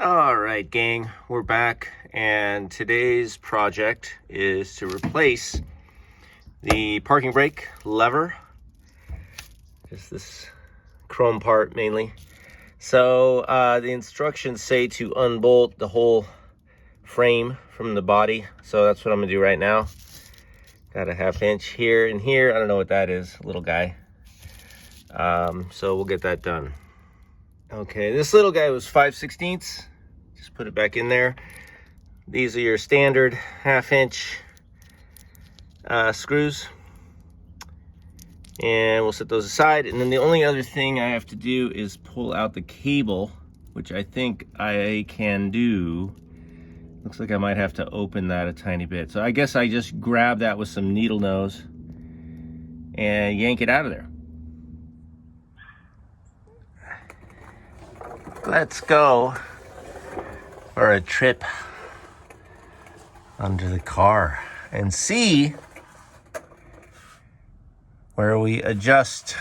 All right, gang, we're back, and today's project is to replace the parking brake lever. Just this chrome part mainly. So the instructions say to unbolt the whole frame from the body, so that's what I'm gonna do right now. Got a 1/2 inch here and here. I don't know what that is, little guy. So we'll get that done. Okay, this little guy was 5/16. Just put it back in there. These are your standard 1/2 inch screws. And we'll set those aside. And then the only other thing I have to do is pull out the cable, which I think I can do. Looks like I might have to open that a tiny bit. So I guess I just grab that with some needle nose and yank it out of there. Let's go for a trip under the car and see where we adjust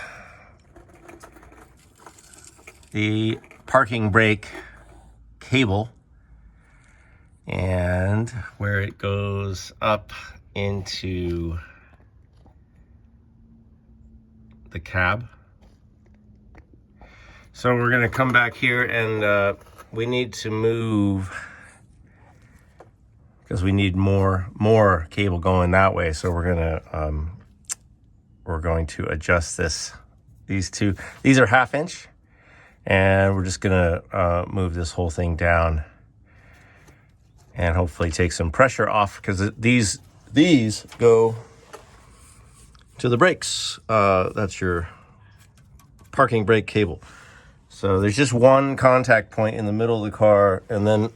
the parking brake cable and where it goes up into the cab. So we're gonna come back here and we need to move because we need more cable going that way. So we're going to adjust these two. These are 1/2 inch, and we're just gonna move this whole thing down and hopefully take some pressure off, because these go to the brakes. That's your parking brake cable. So there's just one contact point in the middle of the car, and then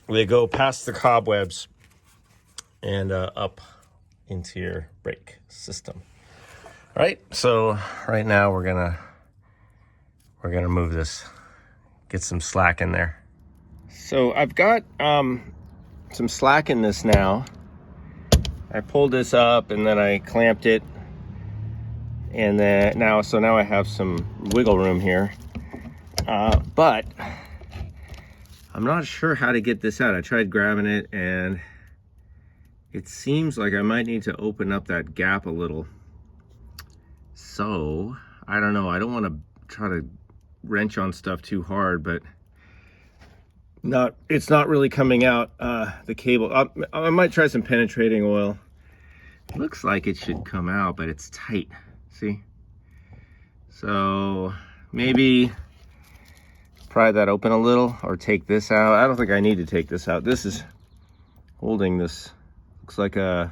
they go past the cobwebs and up into your brake system. All right, so right now we're gonna move this, get some slack in there. So I've got some slack in this now. I pulled this up and then I clamped it, and then now I have some wiggle room here. But I'm not sure how to get this out. I tried grabbing it and it seems like I might need to open up that gap a little. So I don't know. I don't want to try to wrench on stuff too hard, but it's not really coming out, the cable. I might try some penetrating oil. Looks like it should come out, but it's tight. See? So maybe pry that open a little, or take this out. I don't think I need to take this out. This is holding this. Looks like a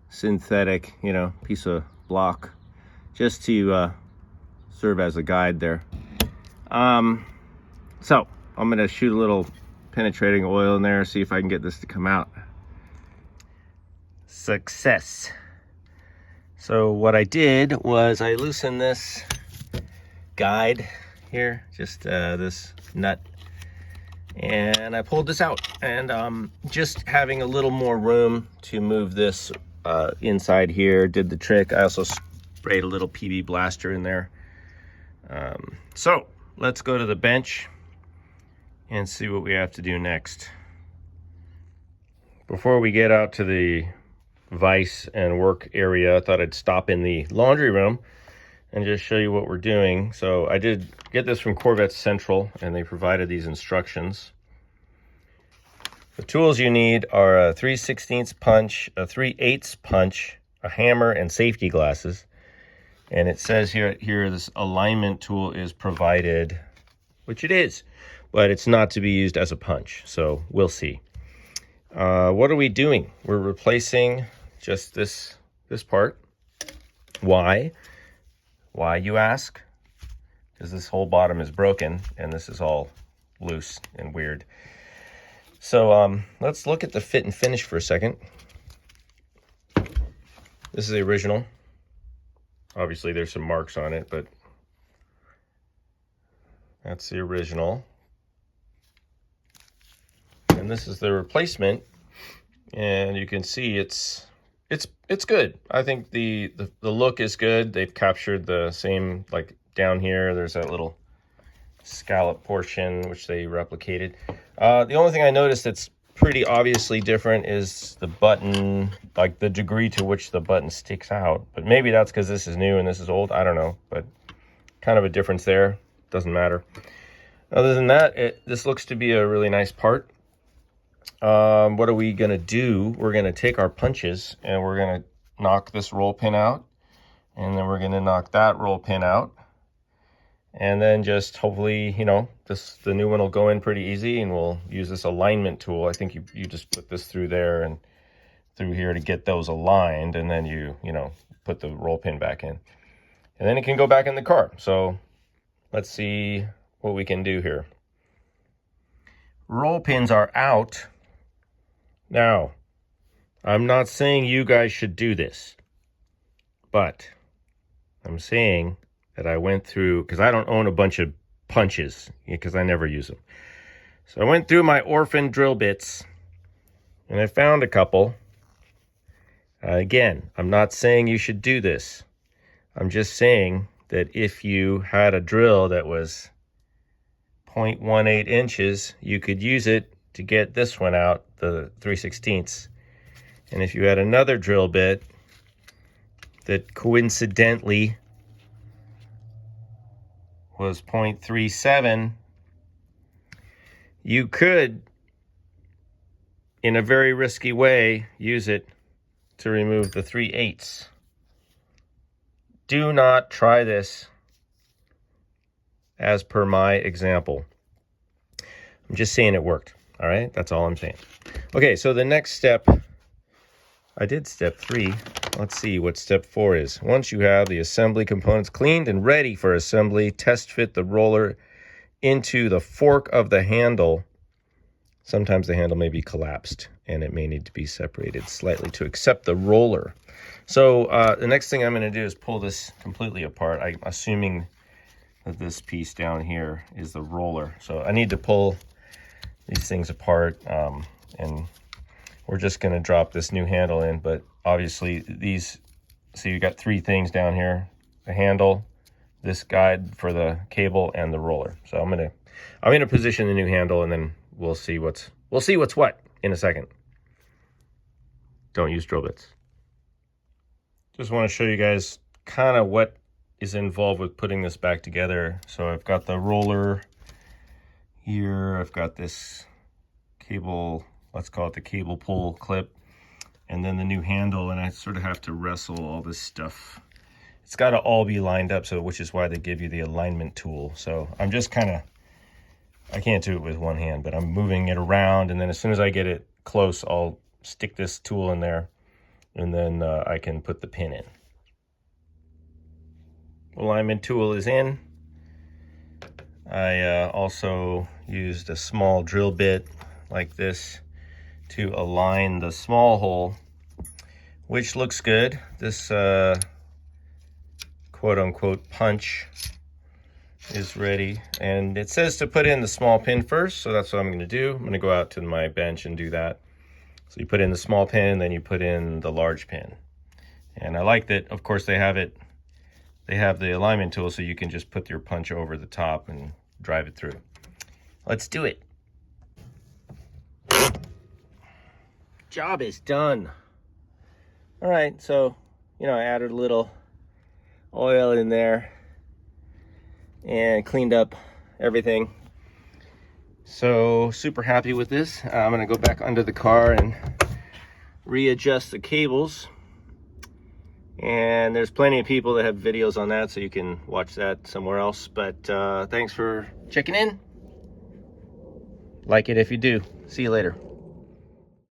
synthetic, piece of block, just to serve as a guide there. So I'm gonna shoot a little penetrating oil in there, see if I can get this to come out. Success. So what I did was I loosened this guide here, just this nut, and I pulled this out, and just having a little more room to move this inside here did the trick. I also sprayed a little PB blaster in there. So let's go to the bench and see what we have to do next. Before we get out to the vise and work area, I thought I'd stop in the laundry room and just show you what we're doing. So I did get this from Corvette Central, and they provided these instructions. The tools you need are a 3/16 punch, a 3/8 punch, a hammer, and safety glasses. And it says here this alignment tool is provided, which it is, but it's not to be used as a punch. So we'll see. What are we doing? We're replacing just this part. Why? Why, you ask? Because this whole bottom is broken and this is all loose and weird. So let's look at the fit and finish for a second. This is the original. Obviously there's some marks on it, but that's the original. And this is the replacement, and you can see it's good. I think the look is good. They've captured the same, like down here there's that little scallop portion, which they replicated. The only thing I noticed that's pretty obviously different is the button, like the degree to which the button sticks out. But maybe that's because this is new and this is old. I don't know, but kind of a difference there. Doesn't matter. Other than that, this looks to be a really nice part. What are we going to do? We're going to take our punches and we're going to knock this roll pin out. And then we're going to knock that roll pin out. And then just hopefully, you know, the new one will go in pretty easy, and we'll use this alignment tool. I think you just put this through there and through here to get those aligned, and then you know, put the roll pin back in. And then it can go back in the car. So let's see what we can do here. Roll pins are out. Now, I'm not saying you guys should do this, but I'm saying that I went through, because I don't own a bunch of punches, because I never use them. So I went through my orphan drill bits, and I found a couple. Again, I'm not saying you should do this. I'm just saying that if you had a drill that was 0.18 inches, you could use it to get this one out, the 3/16. And if you had another drill bit that coincidentally was 0.37, you could, in a very risky way, use it to remove the 3/8. Do not try this as per my example. I'm just saying it worked. All right, that's all I'm saying. Okay, so the next step, I did step 3. Let's see what step 4 is. Once you have the assembly components cleaned and ready for assembly, test fit the roller into the fork of the handle. Sometimes the handle may be collapsed and it may need to be separated slightly to accept the roller. So the next thing I'm going to do is pull this completely apart. I'm assuming that this piece down here is the roller. So I need to pull these things apart, and we're just going to drop this new handle in. But obviously these, so you got 3 things down here: the handle, this guide for the cable, and the roller. So I'm gonna position the new handle, and then we'll see what's what in a second. Don't use drill bits. Just want to show you guys kind of what is involved with putting this back together. So I've got the roller here, I've got this cable, let's call it the cable pull clip, and then the new handle, and I sort of have to wrestle all this stuff. It's got to all be lined up, so which is why they give you the alignment tool. So I'm just kind of, I can't do it with one hand, but I'm moving it around, and then as soon as I get it close, I'll stick this tool in there, and then I can put the pin in. Alignment tool is in. I also used a small drill bit like this to align the small hole, which looks good. This quote-unquote punch is ready, and it says to put in the small pin first, so that's what I'm going to do. I'm going to go out to my bench and do that. So you put in the small pin, then you put in the large pin. And I like that, of course, they have the alignment tool, so you can just put your punch over the top and drive it through. Let's do it. Job is done. All right, so, you know, I added a little oil in there and cleaned up everything. So super happy with this. I'm gonna go back under the car and readjust the cables. And there's plenty of people that have videos on that, so you can watch that somewhere else. But thanks for checking in. Like it if you do. See you later.